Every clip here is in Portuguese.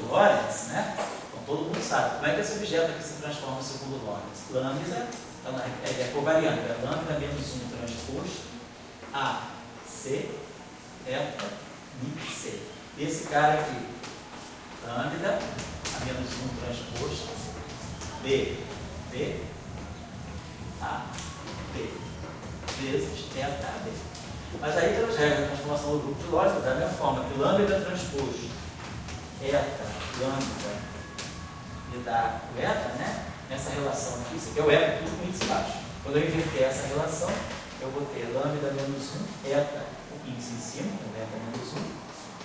Lorentz, né? Então todo mundo sabe. Como é que esse objeto aqui se transforma no segundo Lorentz? Lambda é covariante, é lambda menos 1 transposto a C, eta, mi, C. Esse cara aqui, lambda a menos 1 transposto B, B, A, B, vezes eta, B. Mas aí pelas regras da transformação do grupo de Lorentz, da mesma forma que lambda transposto eta, lambda me dá o eta, né? Nessa relação aqui, isso aqui é o eta, tudo com índice baixo. Quando eu inverter essa relação, eu vou ter lambda menos 1, eta, o índice em cima, então eta menos 1,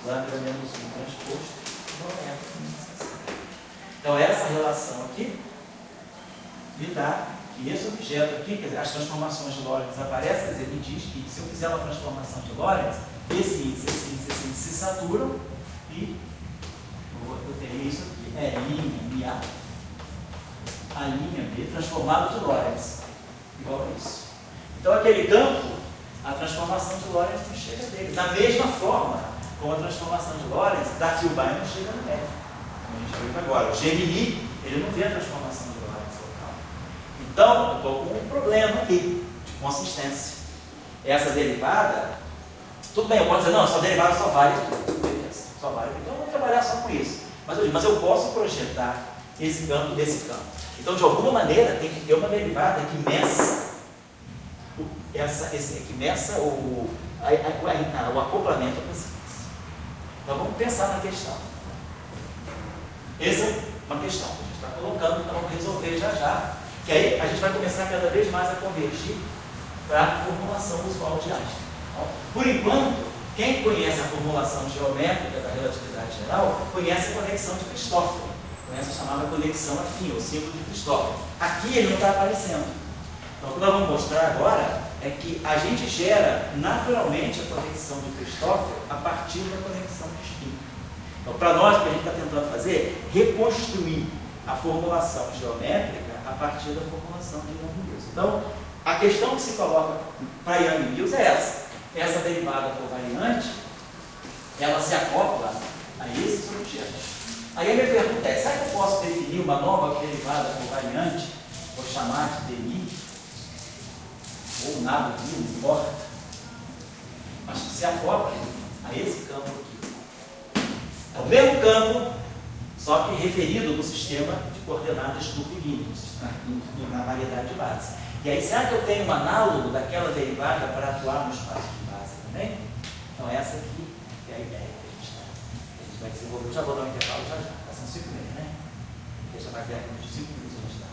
lambda menos 1 transposto, então eta com índice em cima. Então essa relação aqui me dá que esse objeto aqui, quer dizer, as transformações de Lorentz aparecem, quer dizer, me diz que se eu fizer uma transformação de Lorentz, esse índice se saturam e eu teria isso aqui, L', A, a linha B transformado de Lorentz, igual a isso. Então aquele campo, a transformação de Lorentz não chega dele. Da mesma forma, como a transformação de Lorentz da Filbert não chega no médio. Como a gente viu agora, o Gemini, ele não vê a transformação de Lorentz local. Então, eu estou com um problema aqui, de consistência. Essa derivada, tudo bem, eu posso dizer, não, essa derivada só vale aqui. Beleza, só vale aqui. Então eu vou trabalhar só com isso. Mas eu posso projetar esse campo desse campo. Então, de alguma maneira, tem que ter uma derivada que meça, o acoplamento da consistência. Então, vamos pensar na questão. Essa é uma questão que a gente está colocando, então vamos resolver já, que aí a gente vai começar cada vez mais a convergir para a formulação usual de Einstein. Então, por enquanto, quem conhece a formulação geométrica da relatividade geral, conhece a conexão de Christoffel, conhece a chamada conexão afim, o símbolo de Christoffel. Aqui ele não está aparecendo. Então, o que nós vamos mostrar agora é que a gente gera naturalmente a conexão de Christoffel a partir da conexão de spin. Então, para nós, o que a gente está tentando fazer é reconstruir a formulação geométrica a partir da formulação de Young-Mills. Então, a questão que se coloca para Young-Mills é essa. Essa derivada covariante, ela se acopla a esses objetos. Aí a minha pergunta é, será que eu posso definir uma nova derivada covariante, vou chamar de DI, ou nada, não importa, mas que se acopla a esse campo aqui. É o mesmo campo, só que referido no sistema de coordenadas curvilíneas, na variedade de base. E aí, será que eu tenho um análogo daquela derivada para atuar no espaço de base também? Então, essa aqui é a ideia que a gente vai desenvolver. Eu já vou dar um intervalo, já. São 5 minutos, né? Deixa mais perto de 5 minutos a gente dá.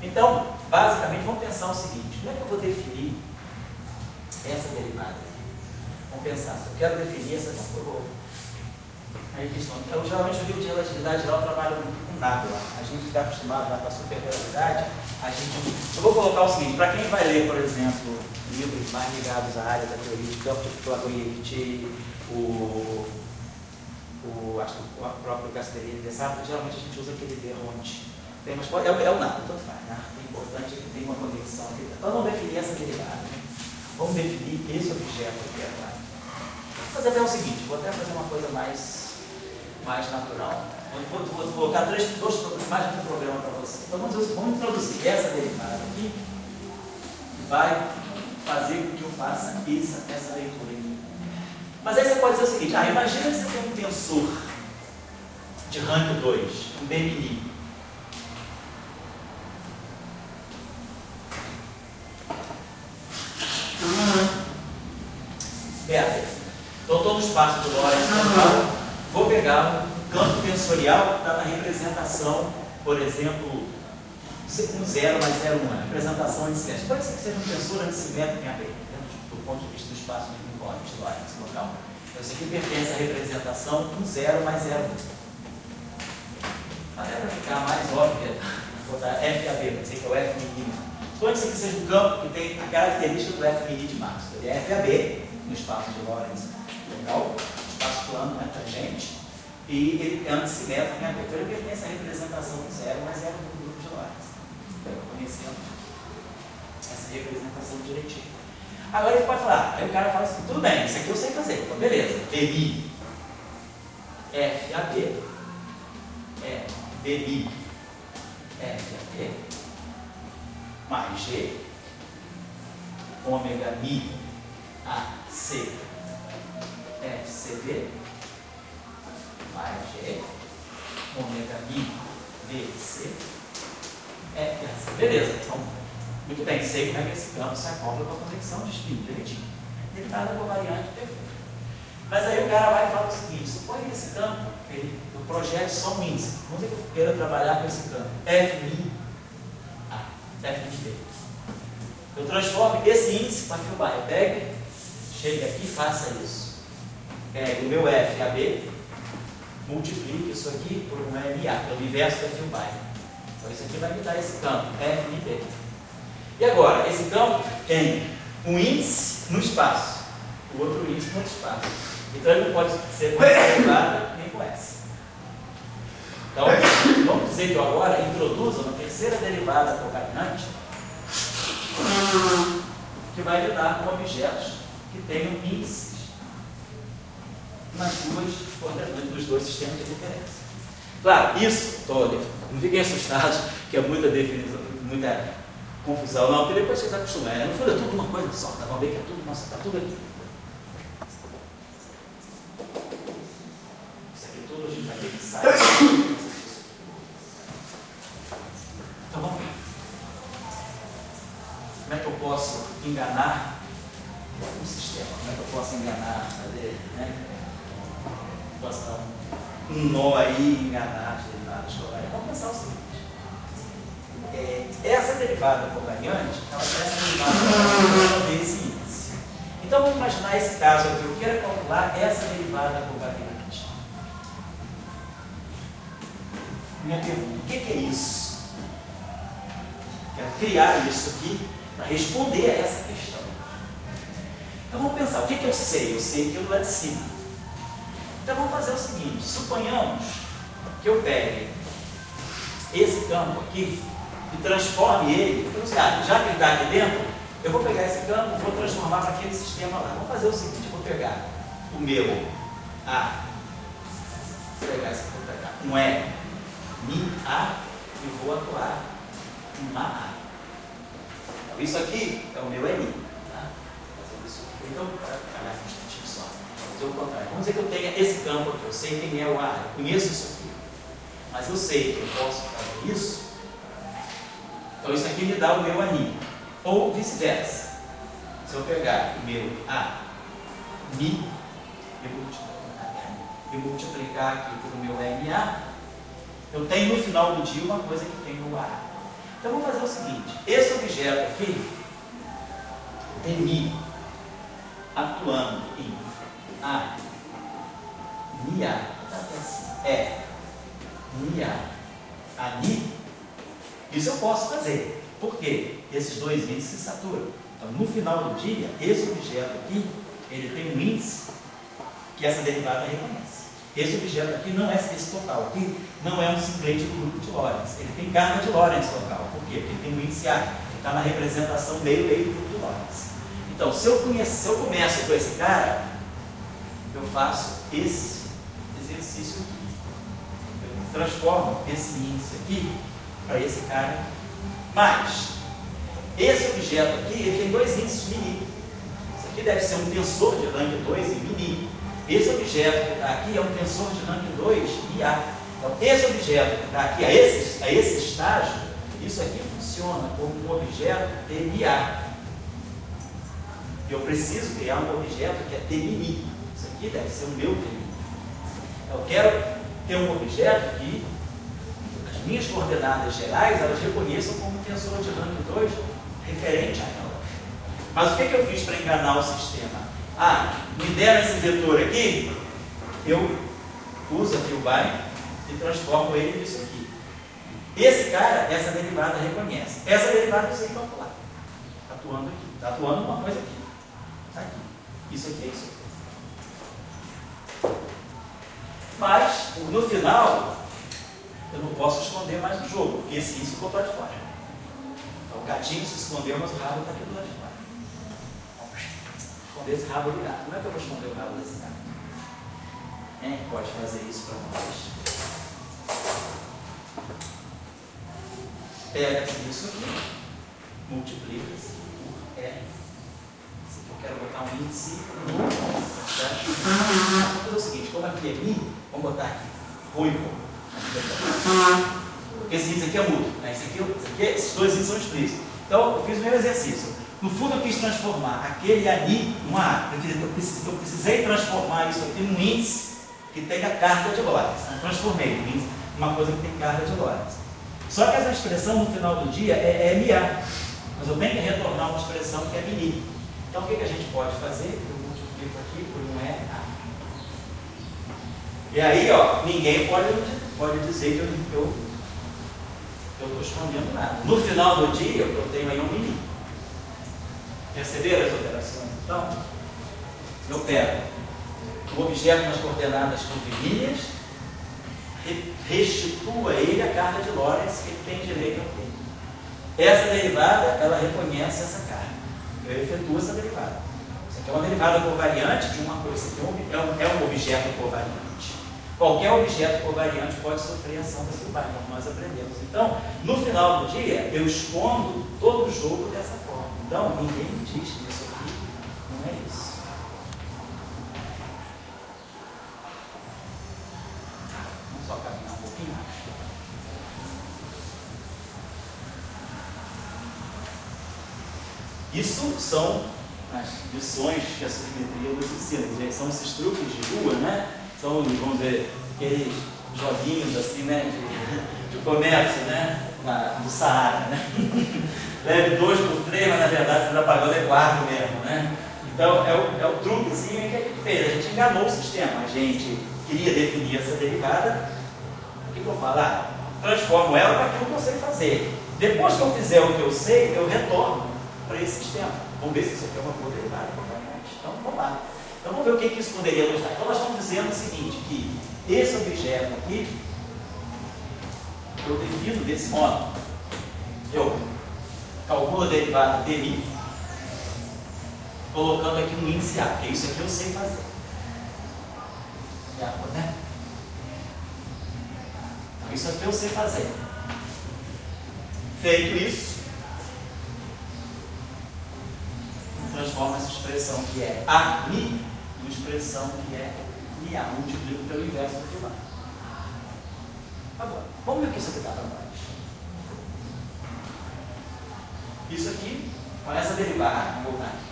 Então, basicamente, vamos pensar o seguinte: como é que eu vou definir essa derivada aqui? Vamos pensar, se eu quero definir essa derivada. Aí, questão. Então, geralmente, o livro de relatividade geral trabalha muito com nada. A gente está acostumado lá com a superrelatividade. Eu vou colocar o seguinte: para quem vai ler, por exemplo, livros mais ligados à área da teoria de campo, tipo Plagoyevich, acho que o próprio Gasperini de Sá, geralmente a gente usa aquele Derronte. Mas é o nada, tanto faz, né? O importante é que tem uma conexão aqui. Então vamos definir essa derivada. Vamos definir esse objeto aqui agora. Vou fazer até o seguinte, vou até fazer uma coisa mais natural. Vou colocar dois mais de um problema para você. Então vamos introduzir essa derivada aqui, que vai fazer com que eu faça essa leitura aqui. Mas aí você pode dizer o seguinte: imagina que você tem um tensor de rank 2, um B-mini. Então estou no espaço do Lorentz, vou pegar um campo tensorial que está na representação, por exemplo, com 0 mais 0,1, a representação antissimétrica. Pode ser que seja um tensor antissimétrico em AB, do ponto de vista do espaço de Lorentz local. Então, isso aqui pertence à representação com 0 mais 0,1. Até para ficar mais óbvio, vou botar FAB, para dizer que é o F mini. Suponha que isso aqui seja um campo que tem a característica do F mini de Maxwell. Ele é FAB no espaço de Lorentz local, espaço plano, né, tangente, e ele é antissimétrico em AB. Então, ele pertence à representação com 0 mais 0,1 do grupo de Lorentz. Então, conhecendo essa representação direitinho. Agora ele pode falar, aí o cara fala assim: tudo bem, isso aqui eu sei fazer, então beleza, DI FAB DI FAB mais G ômega mi AC FCD mais G ômega mi BC FAC. Beleza, então, muito bem, sei como é que esse campo se acopla com a conexão de espinho, direitinho. Derivada covariante, perfeito. Mas aí o cara vai e fala o seguinte: suponha que esse campo, eu projete só um índice. Vamos dizer que eu queira trabalhar com esse campo, F' A, F' B. Eu transformo esse índice para filbar. Eu pego, chega aqui e faça isso. Pego o meu FAB, multiplique isso aqui por um MA, que é o inverso da filbar. Então isso aqui vai me dar esse campo, FB. E agora, esse campo tem um índice no espaço, o outro índice no outro espaço. Então ele não pode ser com essa derivada nem com essa. Então, vamos dizer que eu agora introduzo uma terceira derivada covariante que vai lidar com objetos que tenham índices nas duas coordenadas dos dois sistemas de referência. Claro, isso, não fiquem assustados, que é muita definição, muita confusão, não, porque depois vocês acostumam, não foi tudo uma coisa só, tá? Vamos ver que é tudo, nossa, está tudo aqui. Isso aqui tudo a gente vai ter que sair. Então vamos ver. Como é que eu posso enganar o sistema? Como é que eu posso enganar, fazer, né? Posso dar um nó aí, enganar as derivadas covariantes? Vamos pensar o seguinte. Essa derivada covariante, ela tem essa derivada covariante desse índice. Então vamos imaginar esse caso aqui. Eu quero calcular essa derivada covariante. Minha pergunta: o que é isso? Quero criar isso aqui para responder a essa questão. Então vamos pensar: o que eu sei? Eu sei aquilo lá de cima. Então vamos fazer o seguinte: suponhamos que eu pegue esse campo aqui e transforme ele, já que ele está aqui dentro, eu vou pegar esse campo e vou transformar para aquele sistema lá. Vamos fazer o seguinte: eu vou pegar o meu A, vou pegar esse aqui, vou pegar um E, Mi A, e vou atuar uma A. Então isso aqui é o meu MI. Tá? Então, aliás, um instantinho só. Vou fazer o contrário. Vamos dizer que eu tenha esse campo aqui, eu sei quem é o A, eu conheço isso aqui. Mas eu sei que eu posso fazer isso. Então isso aqui me dá o meu ANI. Ou vice-versa. Se eu pegar o meu A, Mi, e multiplicar aqui pelo meu MA, eu tenho no final do dia uma coisa que tem no A. Então vamos fazer o seguinte: esse objeto aqui, MI, atuando em A, MIA, MIA, ANI, isso eu posso fazer. Por quê? Esses dois índices se saturam. Então, no final do dia, esse objeto aqui, ele tem um índice que essa derivada reconhece. Esse objeto aqui não é esse total, aqui não é um simplete do grupo de Lorentz. Ele tem carga de Lorentz local. Por quê? Porque ele tem um índice A, que está na representação meio do grupo de Lorentz. Então, se eu começo com esse cara, eu faço esse exercício aqui. Eu transformo esse índice aqui para esse cara, mas esse objeto aqui, ele tem dois índices mini. Isso aqui deve ser um tensor de rank 2 em mini. Esse objeto que está aqui é um tensor de rank 2 em A. Então, esse objeto que está aqui, a esse estágio, isso aqui funciona como um objeto TMA. Eu preciso criar um objeto que é TMI. Isso aqui deve ser o meu TMI. Eu quero ter um objeto que as minhas coordenadas gerais, elas reconheçam como tensor de rank 2 referente a ela. Mas o que eu fiz para enganar o sistema? Me deram esse vetor aqui, eu uso a Filbine e transformo ele nisso aqui. Esse cara, essa derivada reconhece. Essa derivada eu sei calcular. Atuando aqui. Está atuando uma coisa aqui. Está aqui. Isso aqui é isso aqui. Mas, no final, eu não posso esconder mais no jogo, porque esse isso ficou para de fora. Então, o gatinho se escondeu, mas o rabo está aqui do lado de fora. Esconder esse rabo do gato. Como é que eu vou esconder o rabo desse gato? Quem pode fazer isso para vocês? pega isso aqui, multiplica-se por R. Se eu quero botar um índice no vamos fazer o seguinte, como aqui é mi, vamos botar aqui, ruivo. Porque esse índice aqui é mudo, né? Esses dois índices são explícitos. Então, eu fiz o meu exercício. No fundo, eu quis transformar aquele ani num A. Eu precisei transformar isso aqui num índice que tenha carga de Lorentz. Eu transformei o índice numa coisa que tem carga de Lorentz. Só que essa expressão no final do dia é MA. Mas eu tenho que retornar uma expressão que é mini. Então, o que a gente pode fazer? Eu multiplico aqui por um EA. E aí, ó, ninguém pode dizer que eu estou escondendo nada. No final do dia, eu tenho aí um mini. Perceberam as operações? Então, eu pego o objeto nas coordenadas curvilíneas, restituo a ele a carga de Lorentz que ele tem direito a ter. Essa derivada, ela reconhece essa carga. Eu efetuo essa derivada. Isso aqui é uma derivada covariante de uma coisa. Isso aqui é um objeto covariante. Qualquer objeto covariante pode sofrer ação da Filbin, como nós aprendemos. Então, no final do dia, eu escondo todo o jogo dessa forma. Então, ninguém me diz que isso aqui não é isso. Vamos só caminhar um pouquinho mais. Isso são as lições que a submetria nos ensina. São esses truques de rua, né? São, vamos dizer, aqueles joguinhos assim, né? De comércio, né? Do Saara, né? Leve 2 por 3, mas na verdade você está pagando 4 mesmo, né? Então é o truquezinho que a gente fez. A gente enganou o sistema. A gente queria definir essa derivada. O que eu falo? Transformo ela para aquilo que eu sei fazer. Depois que eu fizer o que eu sei, eu retorno para esse sistema. Vamos ver se isso aqui é uma boa derivada. Então vamos lá. Então vamos ver o que isso poderia nos dar. Então nós estamos dizendo o seguinte, que esse objeto aqui, eu defino desse modo. Eu calculo a derivada dmi, colocando aqui no índice A, porque isso aqui eu sei fazer. Né? Então isso aqui eu sei fazer. Feito isso, transforma essa expressão que é AMI em expressão que é IA. Multiplico pelo inverso do Filbin. Agora, vamos ver o que isso aqui dá para nós. Isso aqui, olha essa derivada, vamos voltar aqui.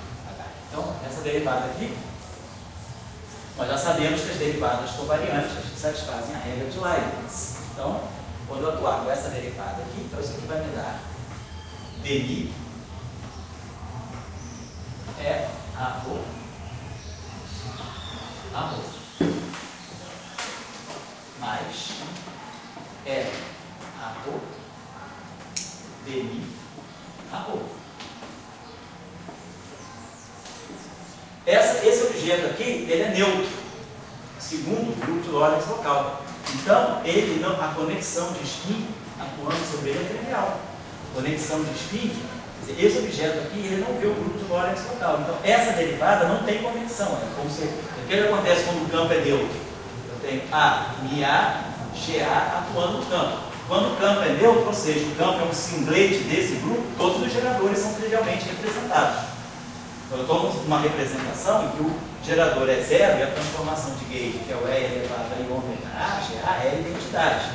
Então, essa derivada aqui, nós já sabemos que as derivadas covariantes satisfazem a regra de Leibniz. Então, quando eu atuar com essa derivada aqui, então isso aqui vai me dar dmi é arro mais é arro dmi arro. Esse objeto aqui, ele é neutro, segundo o grupo de Lorentz local. Então, a conexão de spin atuando sobre ele é trivial. Conexão de spin, esse objeto aqui, ele não vê o grupo de Lorentz local. Então, essa derivada não tem conexão. O que acontece quando o campo é neutro? Eu tenho A, MA, GA atuando no campo. Quando o campo é neutro, ou seja, o campo é um singlete desse grupo, todos os geradores são trivialmente representados. Então, eu estou numa representação em que o gerador é zero e a transformação de Gauge, que é o E elevado a I ômega A, GA, é a identidade.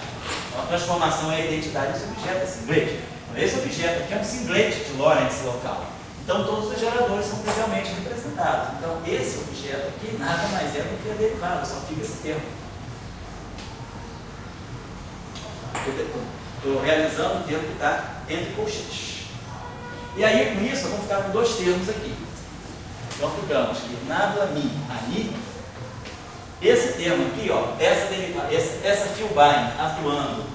Então, a transformação é a identidade desse objeto, é singlete. Então, esse objeto aqui é um singlete de Lorentz local. Então, todos os geradores são trivialmente representados. Então, esse objeto aqui nada mais é do que a derivada, só fica esse termo. Estou realizando o termo que está entre colchetes. E aí, com isso, vamos ficar com dois termos aqui. Então, ficamos que nada ani, esse termo aqui, ó, essa Filbin atuando,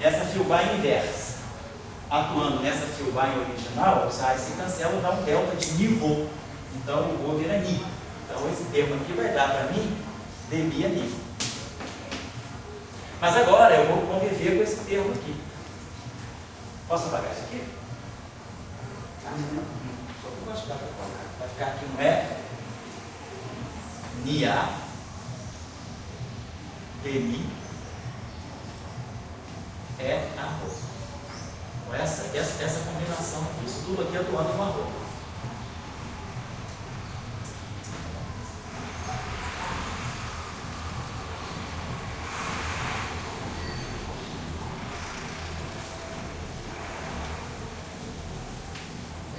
essa Filbin inversa, atuando nessa Filbin original, os raios se cancelam e dá um delta de nivô. Então, nivô vira ni. Então, esse termo aqui vai dar para mim dmi ani. Mas agora eu vou conviver com esse termo aqui. Posso apagar isso aqui? Só que eu gosto de dar para colocar. Vai ficar aqui no nia dmi é arro. Com essa essa combinação aqui. Isso tudo aqui atuando com a roupa.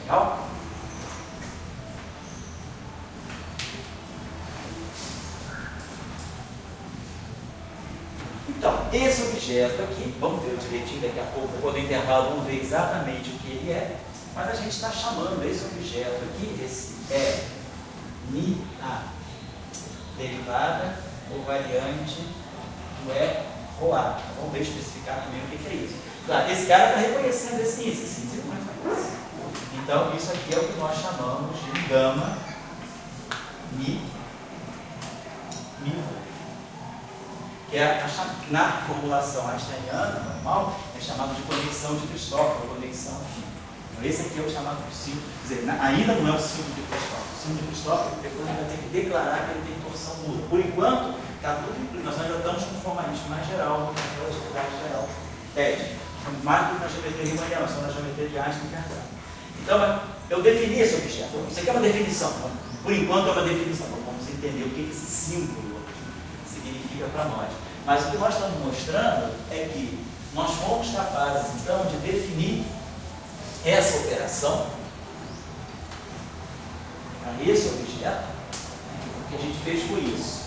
Legal? Então, esse objeto aqui, vamos ver direitinho daqui a pouco, depois do intervalo, vamos ver exatamente o que ele é, mas a gente está chamando esse objeto aqui, esse Mi A, derivada ou variante do Rho. Vamos ver especificar também o que é isso. Claro, esse cara está reconhecendo esse índice não reconhece. Então, isso aqui é o que nós chamamos de gama Mi Rho. Que é na formulação einsteiniana normal, é chamado de conexão de Cristóforo, conexão afim. Então, esse aqui é o chamado de símbolo, quer dizer, ainda não é o símbolo de Cristóforo. O símbolo de Cristóforo, depois ele vai ter que declarar que ele tem torção nula. Por enquanto, está tudo incluído. Nós ainda estamos com um formalismo mais geral, naquela atividade geral. Mais do que na geometria riemanniana, só na geometria de Einstein e Cartesiano. Então, eu defini esse objeto. Isso aqui é uma definição. Por enquanto, é uma definição. Vamos entender o que esse símbolo significa para nós. Mas o que nós estamos mostrando é que nós fomos capazes, então, de definir essa operação para esse objeto. O que a gente fez foi isso.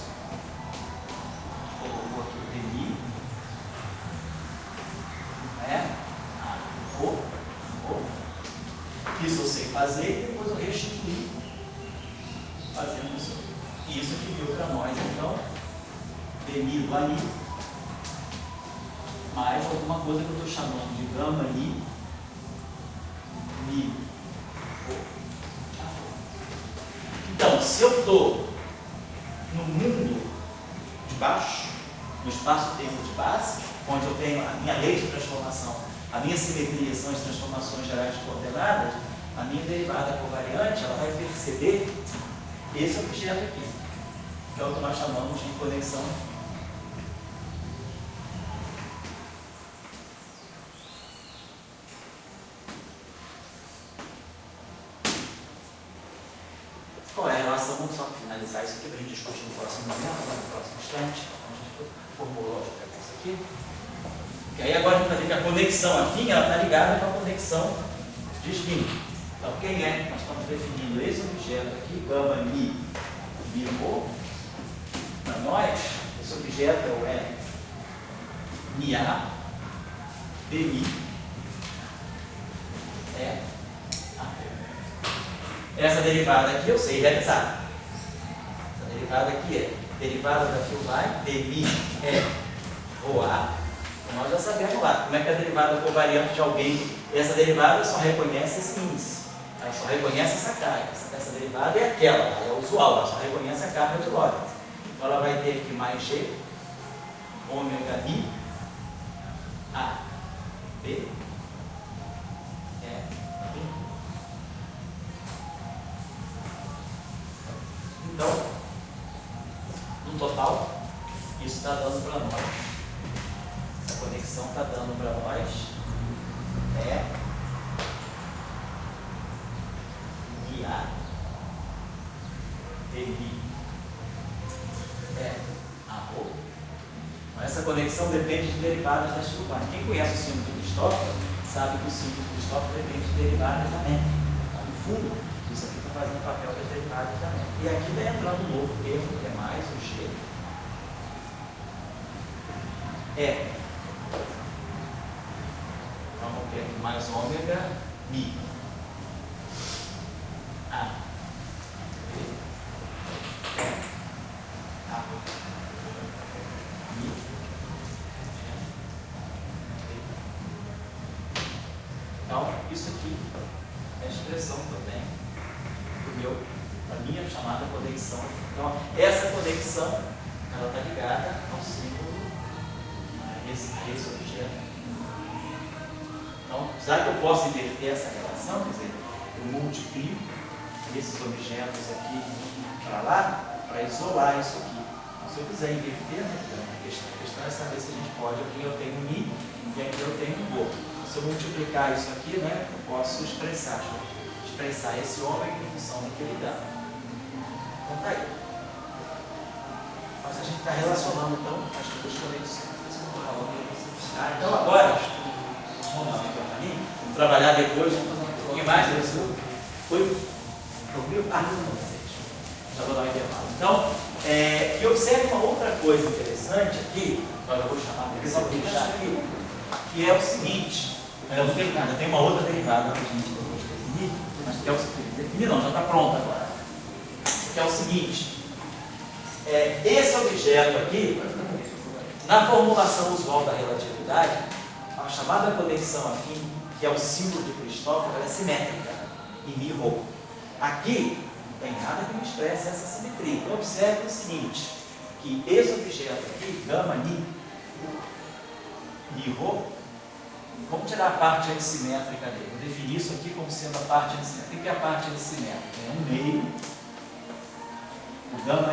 Colocou aqui o DI, isso eu sei fazer e depois eu restituí fazendo isso. E isso que deu para nós, então, DI do ali, mais alguma coisa que eu estou chamando de gama I, Mi, Rho. Então, se eu estou no mundo de baixo, no espaço-tempo de base, onde eu tenho a minha lei de transformação, a minha simetria são as transformações gerais de coordenadas, a minha derivada covariante, ela vai perceber esse objeto aqui, que é o que nós chamamos de conexão. Qual é a relação? Vamos só finalizar isso aqui para a gente discutir no próximo momento, no próximo instante. Então, a gente formulou isso aqui. E aí agora a gente vai ver que a conexão afim está ligada com a conexão de spin. Então, quem é? Nós estamos definindo esse objeto aqui, gama Mi Rho. Para nós, esse objeto é Mi A, DI, Essa derivada aqui eu sei realizar. Essa derivada aqui é derivada da Filbay, DI Rho A. Nós já sabemos lá como é que é a derivada covariante de alguém. Essa derivada só reconhece esse índice. Ela só reconhece essa carga. Essa derivada é aquela, ela é usual, ela só reconhece a carga de Lorentz. Então ela vai ter aqui mais G, ômega I, A, B, Então, no total, isso está dando para nós. Essa conexão está dando para nós IA, DI, Rho. Essa conexão depende de derivadas das Filbay. Quem conhece o símbolo de Cristóforo sabe que o símbolo de Cristóforo depende de derivadas também. Então, no fundo, isso aqui está fazendo papel das derivadas também. E aqui está entrando um novo termo, que é mais o G. Então, vamos ter aqui mais ômega, Mi. A. B. A. Mi. Então, isso aqui é a expressão também a minha chamada conexão. Então, essa conexão ela está ligada ao símbolo a esse objeto. Então, já que eu posso inverter essa relação, quer dizer, eu multiplico esses objetos aqui para lá para isolar isso aqui. Então, se eu quiser inverter, né, a questão é saber se a gente pode. Aqui eu tenho Mi e aqui eu tenho Rho. Se se eu multiplicar isso aqui, né, eu posso expressar esse ômega em função daquele gama. Então tá aí. Mas a gente está relacionando então as duas conexões. Então agora, vamos lá, para mim, vamos trabalhar depois, vamos fazer um pouquinho mais disso. Foi? Ouviu? Ah, não, já vou dar um intervalo. Então, e observe uma outra coisa interessante aqui, agora eu vou chamar a atenção, vou deixar aqui, que é o seguinte, eu não tenho nada, tem uma outra derivada para a gente depois definir, mas que é o seguinte, definir não, já está pronta agora. Que é o seguinte, esse objeto aqui, na formulação usual da relatividade, a chamada conexão afim, que é o símbolo de Cristóforo, ela é simétrica, em mi rho. Aqui, não tem nada que me expresse essa simetria. Então, observe o seguinte, que esse objeto aqui, gama mi rho, vamos tirar a parte antissimétrica dele. Vou definir isso aqui como sendo a parte antissimétrica. O que é a parte antissimétrica? É 1 meio, o gama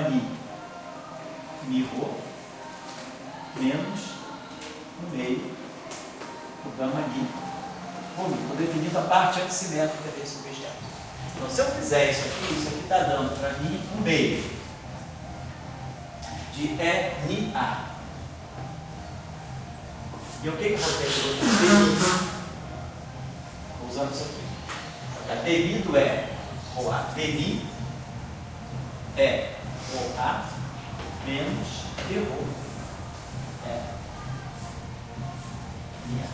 mi rho, menos 1 meio, o gama mi rho. Estou definindo a parte antissimétrica desse objeto. Então, se eu fizer isso aqui está dando para mim 1 meio de NA. E o que eu vou ter aqui? Estou usando isso aqui. Devido é ρA, demi é ρA menos d rho é minha.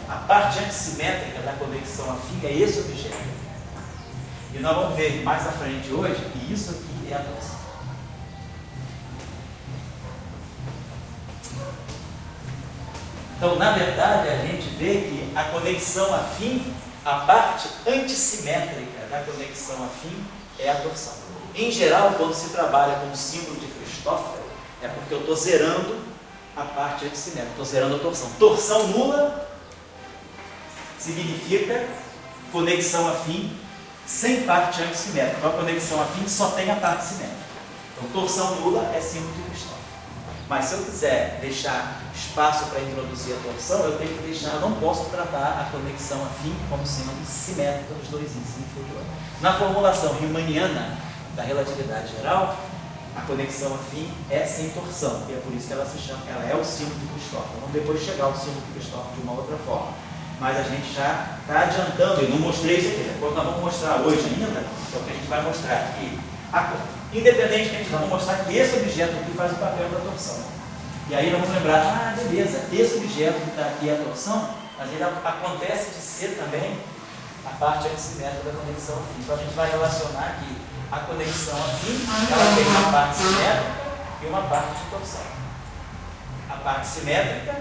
A parte antissimétrica da conexão afim é esse objeto. E nós vamos ver mais à frente hoje que isso aqui é a torção. Então, na verdade, a gente vê que a conexão afim, a parte antissimétrica da conexão afim é a torção. Em geral, quando se trabalha com o símbolo de Cristóforo, é porque eu estou zerando a parte antissimétrica, estou zerando a torção. Torção nula significa conexão afim sem parte antissimétrica. Então, a conexão afim só tem a parte simétrica. Então, torção nula é símbolo de Cristóforo. Mas se eu quiser deixar espaço para introduzir a torção, eu tenho que deixar, eu não posso tratar a conexão afim como sendo simétrica dos dois índices inferiores. Na formulação riemanniana da relatividade geral, a conexão afim é sem torção, e é por isso que ela se chama, ela é o símbolo de Cristóforo. Vamos depois chegar ao símbolo de Cristóforo de uma outra forma. Mas a gente já está adiantando, eu não mostrei isso aqui, depois nós vamos mostrar hoje ainda, é o que a gente vai mostrar aqui. Independentemente, nós vamos mostrar que esse objeto aqui faz o papel da torção. E aí nós vamos lembrar, beleza, esse objeto que está aqui é a torção, mas ele acontece de ser também a parte antissimétrica da conexão afim. Então a gente vai relacionar aqui a conexão afim, ela tem uma parte simétrica e uma parte de torção. A parte simétrica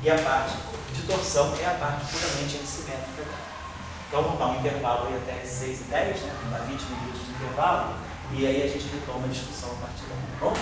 e a parte de torção é a parte puramente antissimétrica. Então vamos dar um intervalo aí até 6h10, né? Vamos dar 20 minutos de intervalo, e aí a gente retoma a discussão a partir daí, tá bom?